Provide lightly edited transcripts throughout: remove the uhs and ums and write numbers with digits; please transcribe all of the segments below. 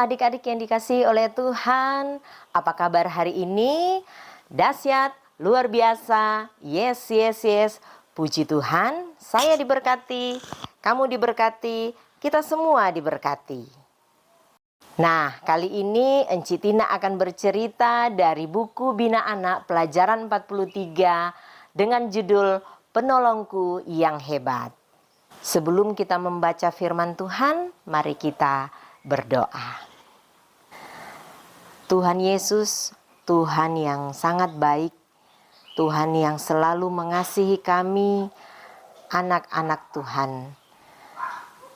adik-adik yang dikasihi oleh Tuhan, apa kabar hari ini? Dahsyat, luar biasa, yes, yes, yes. Puji Tuhan, saya diberkati, kamu diberkati, kita semua diberkati. Nah, kali ini Enci Tina akan bercerita dari buku Bina Anak pelajaran 43 dengan judul Penolongku yang Hebat. Sebelum kita membaca firman Tuhan, mari kita berdoa. Tuhan Yesus, Tuhan yang sangat baik, Tuhan yang selalu mengasihi kami, anak-anak Tuhan.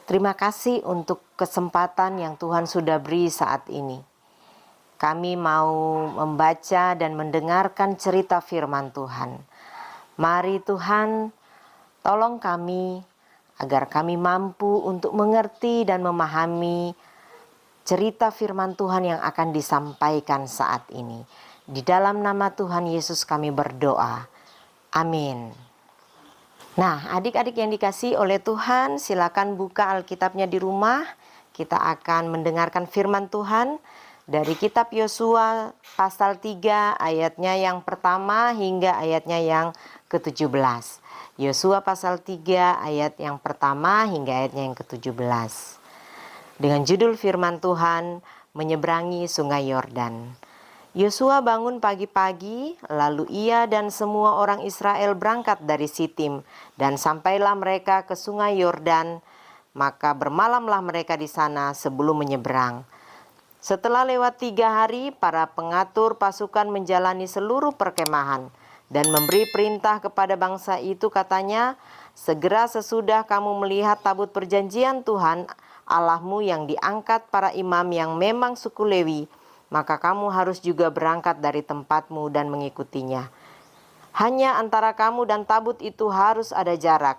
Terima kasih untuk kesempatan yang Tuhan sudah beri saat ini. Kami mau membaca dan mendengarkan cerita firman Tuhan. Mari Tuhan, tolong kami agar kami mampu untuk mengerti dan memahami cerita firman Tuhan yang akan disampaikan saat ini. Di dalam nama Tuhan Yesus kami berdoa. Amin. Nah, adik-adik yang dikasihi oleh Tuhan, silakan buka Alkitabnya di rumah. Kita akan mendengarkan firman Tuhan dari kitab Yosua pasal 3 ayatnya yang pertama hingga ayatnya yang ke-17. Yosua pasal 3 ayat yang pertama hingga ayatnya yang ke-17. Dengan judul firman Tuhan, menyeberangi sungai Yordan. Yosua bangun pagi-pagi, lalu ia dan semua orang Israel berangkat dari Sitim, dan sampailah mereka ke sungai Yordan, maka bermalamlah mereka di sana sebelum menyeberang. Setelah lewat 3 hari, para pengatur pasukan menjalani seluruh perkemahan, dan memberi perintah kepada bangsa itu, katanya, segera sesudah kamu melihat tabut perjanjian Tuhan Allahmu yang diangkat para imam yang memang suku Lewi, maka kamu harus juga berangkat dari tempatmu dan mengikutinya. Hanya antara kamu dan tabut itu harus ada jarak,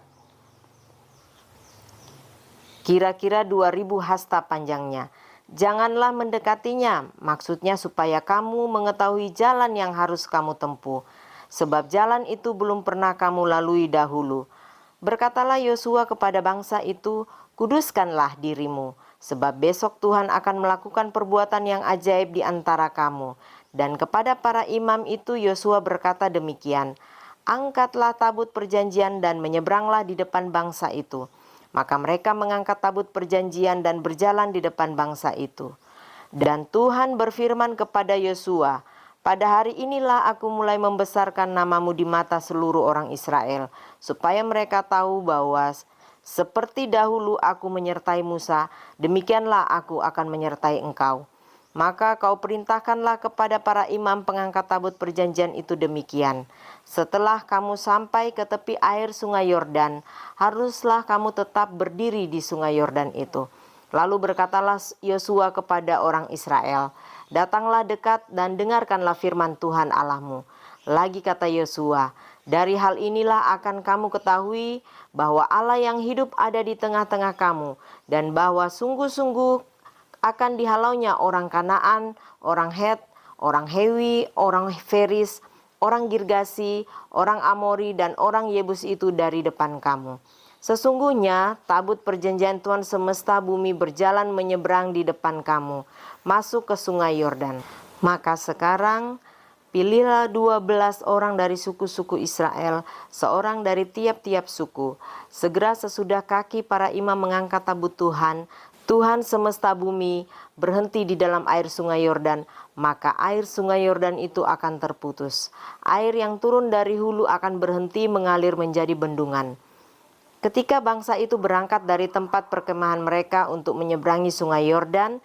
kira-kira 2000 hasta panjangnya. Janganlah mendekatinya, maksudnya supaya kamu mengetahui jalan yang harus kamu tempuh, sebab jalan itu belum pernah kamu lalui dahulu. Berkatalah Yosua kepada bangsa itu, kuduskanlah dirimu, sebab besok Tuhan akan melakukan perbuatan yang ajaib di antara kamu. Dan kepada para imam itu Yosua berkata demikian, angkatlah tabut perjanjian dan menyeberanglah di depan bangsa itu. Maka mereka mengangkat tabut perjanjian dan berjalan di depan bangsa itu. Dan Tuhan berfirman kepada Yosua, pada hari inilah aku mulai membesarkan namamu di mata seluruh orang Israel, supaya mereka tahu bahwa seperti dahulu aku menyertai Musa, demikianlah aku akan menyertai engkau. Maka kau perintahkanlah kepada para imam pengangkat tabut perjanjian itu demikian. Setelah kamu sampai ke tepi air sungai Yordan, haruslah kamu tetap berdiri di sungai Yordan itu. Lalu berkatalah Yosua kepada orang Israel, datanglah dekat dan dengarkanlah firman Tuhan Allahmu. Lagi kata Yosua, dari hal inilah akan kamu ketahui bahwa Allah yang hidup ada di tengah-tengah kamu, dan bahwa sungguh-sungguh akan dihalaunya orang Kanaan, orang Het, orang Hewi, orang Feris, orang Girgasi, orang Amori, dan orang Yebus itu dari depan kamu. Sesungguhnya tabut perjanjian Tuhan semesta bumi berjalan menyeberang di depan kamu, masuk ke sungai Yordan. Maka sekarang pilihlah 12 orang dari suku-suku Israel, seorang dari tiap-tiap suku. Segera sesudah kaki para imam mengangkat tabut Tuhan, Tuhan semesta bumi, berhenti di dalam air sungai Yordan, maka air sungai Yordan itu akan terputus. Air yang turun dari hulu akan berhenti mengalir menjadi bendungan. Ketika bangsa itu berangkat dari tempat perkemahan mereka untuk menyeberangi sungai Yordan,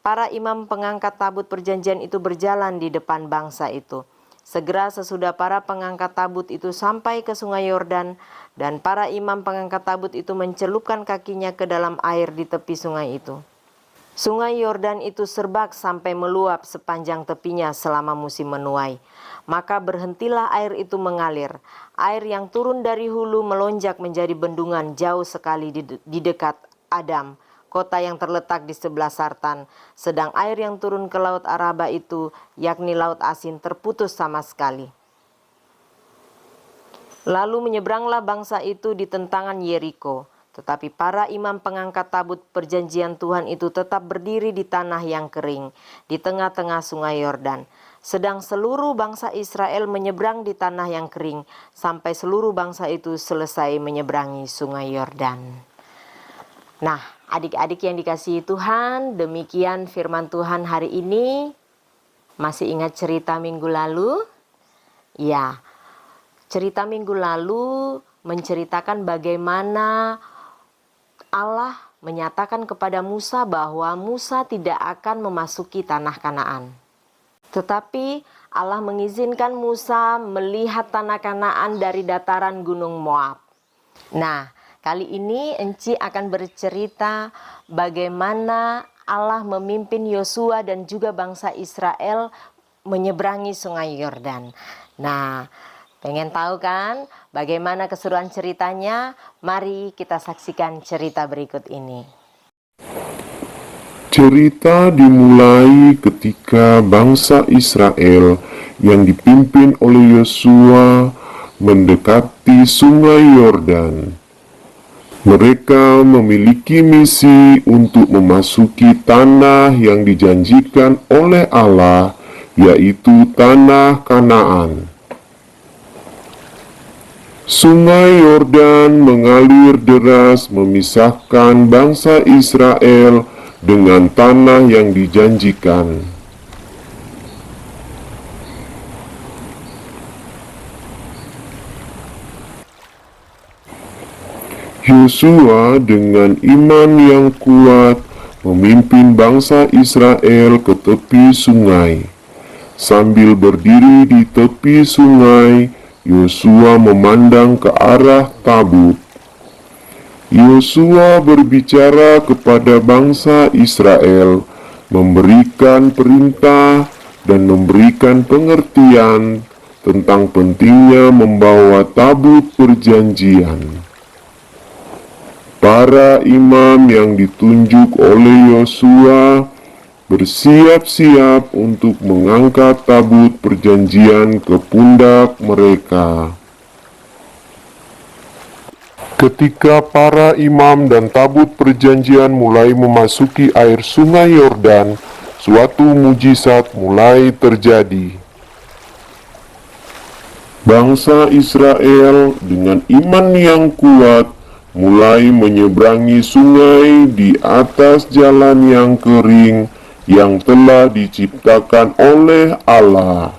para imam pengangkat tabut perjanjian itu berjalan di depan bangsa itu. Segera sesudah para pengangkat tabut itu sampai ke sungai Yordan, dan para imam pengangkat tabut itu mencelupkan kakinya ke dalam air di tepi sungai itu. Sungai Yordan itu serbak sampai meluap sepanjang tepinya selama musim menuai. Maka berhentilah air itu mengalir. Air yang turun dari hulu melonjak menjadi bendungan jauh sekali di dekat Adam, kota yang terletak di sebelah Sartan. Sedang air yang turun ke laut Araba itu, yakni laut asin, terputus sama sekali. Lalu menyeberanglah bangsa itu di tentangan Yeriko. Tetapi para imam pengangkat tabut perjanjian Tuhan itu tetap berdiri di tanah yang kering, di tengah-tengah sungai Yordan. Sedang seluruh bangsa Israel menyeberang di tanah yang kering, sampai seluruh bangsa itu selesai menyeberangi sungai Yordan. Nah, adik-adik yang dikasihi Tuhan, demikian firman Tuhan hari ini. Masih ingat cerita minggu lalu? Ya, cerita minggu lalu menceritakan bagaimana Allah menyatakan kepada Musa bahwa Musa tidak akan memasuki tanah Kanaan. Tetapi Allah mengizinkan Musa melihat tanah Kanaan dari dataran gunung Moab. Nah, kali ini Enci akan bercerita bagaimana Allah memimpin Yosua dan juga bangsa Israel menyeberangi sungai Yordan. Nah, pengen tahu kan bagaimana keseruan ceritanya? Mari kita saksikan cerita berikut ini. Cerita dimulai ketika bangsa Israel yang dipimpin oleh Yosua mendekati sungai Yordan. Mereka memiliki misi untuk memasuki tanah yang dijanjikan oleh Allah, yaitu tanah Kanaan. Sungai Yordan mengalir deras memisahkan bangsa Israel dengan tanah yang dijanjikan. Yosua dengan iman yang kuat memimpin bangsa Israel ke tepi sungai. Sambil berdiri di tepi sungai, Yosua memandang ke arah Tabut. Yosua berbicara kepada bangsa Israel, memberikan perintah dan memberikan pengertian tentang pentingnya membawa tabut perjanjian. Para imam yang ditunjuk oleh Yosua bersiap-siap untuk mengangkat tabut perjanjian ke pundak mereka. Ketika para imam dan tabut perjanjian mulai memasuki air sungai Yordan, suatu mujizat mulai terjadi. Bangsa Israel dengan iman yang kuat mulai menyeberangi sungai di atas jalan yang kering yang telah diciptakan oleh Allah.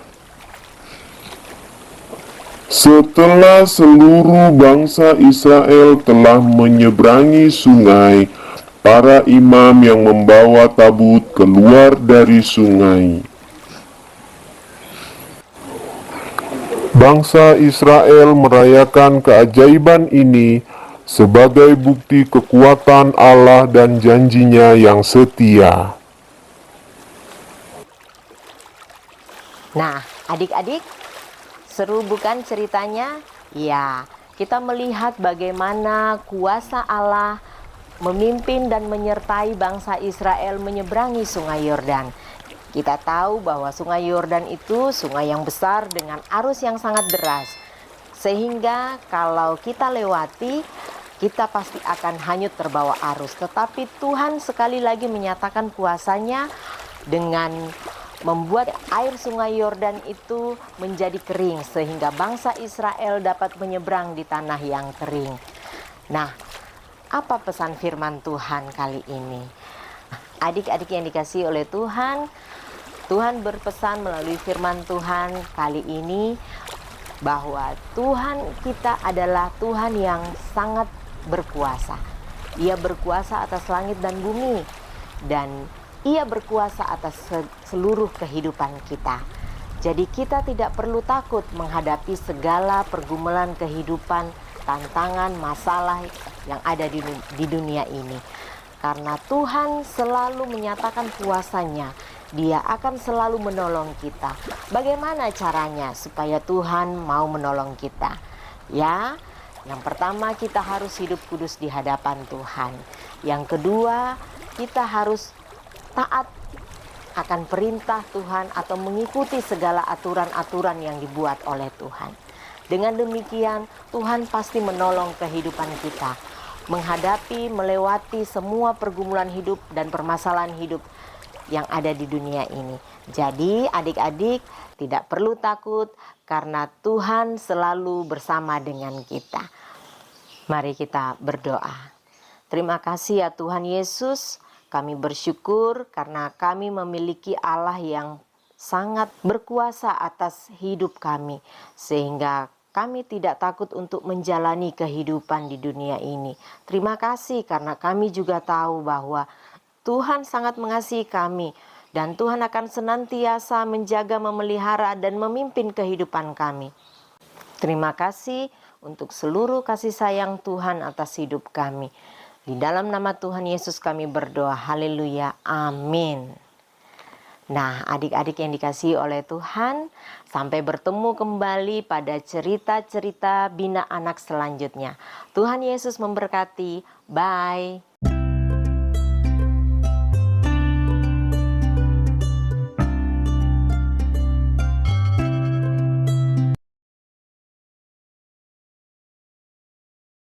Setelah seluruh bangsa Israel telah menyeberangi sungai, para imam yang membawa tabut keluar dari sungai. Bangsa Israel merayakan keajaiban ini sebagai bukti kekuatan Allah dan janjinya yang setia. Nah, adik-adik, seru bukan ceritanya? Ya, kita melihat bagaimana kuasa Allah memimpin dan menyertai bangsa Israel menyeberangi sungai Yordan. Kita tahu bahwa sungai Yordan itu sungai yang besar dengan arus yang sangat deras. Sehingga kalau kita lewati, kita pasti akan hanyut terbawa arus. Tetapi Tuhan sekali lagi menyatakan kuasanya dengan membuat air sungai Yordan itu menjadi kering, sehingga bangsa Israel dapat menyeberang di tanah yang kering. Nah, apa pesan firman Tuhan kali ini? Adik-adik yang dikasihi oleh Tuhan, Tuhan berpesan melalui firman Tuhan kali ini bahwa Tuhan kita adalah Tuhan yang sangat berkuasa. Ia berkuasa atas langit dan bumi, dan Ia berkuasa atas seluruh kehidupan kita. Jadi kita tidak perlu takut menghadapi segala pergumulan kehidupan, tantangan, masalah yang ada di dunia ini. Karena Tuhan selalu menyatakan kuasanya, Dia akan selalu menolong kita. Bagaimana caranya supaya Tuhan mau menolong kita? Ya, yang pertama kita harus hidup kudus di hadapan Tuhan. Yang kedua, kita harus taat akan perintah Tuhan atau mengikuti segala aturan-aturan yang dibuat oleh Tuhan. Dengan demikian, Tuhan pasti menolong kehidupan kita. melewati semua pergumulan hidup dan permasalahan hidup yang ada di dunia ini. Jadi adik-adik tidak perlu takut karena Tuhan selalu bersama dengan kita. Mari kita berdoa. Terima kasih ya Tuhan Yesus, kami bersyukur karena kami memiliki Allah yang sangat berkuasa atas hidup kami, sehingga kami tidak takut untuk menjalani kehidupan di dunia ini. Terima kasih karena kami juga tahu bahwa Tuhan sangat mengasihi kami dan Tuhan akan senantiasa menjaga, memelihara, dan memimpin kehidupan kami. Terima kasih untuk seluruh kasih sayang Tuhan atas hidup kami. Di dalam nama Tuhan Yesus kami berdoa. Haleluya. Amin. Nah, adik-adik yang dikasihi oleh Tuhan, sampai bertemu kembali pada cerita-cerita Bina Anak selanjutnya. Tuhan Yesus memberkati. Bye.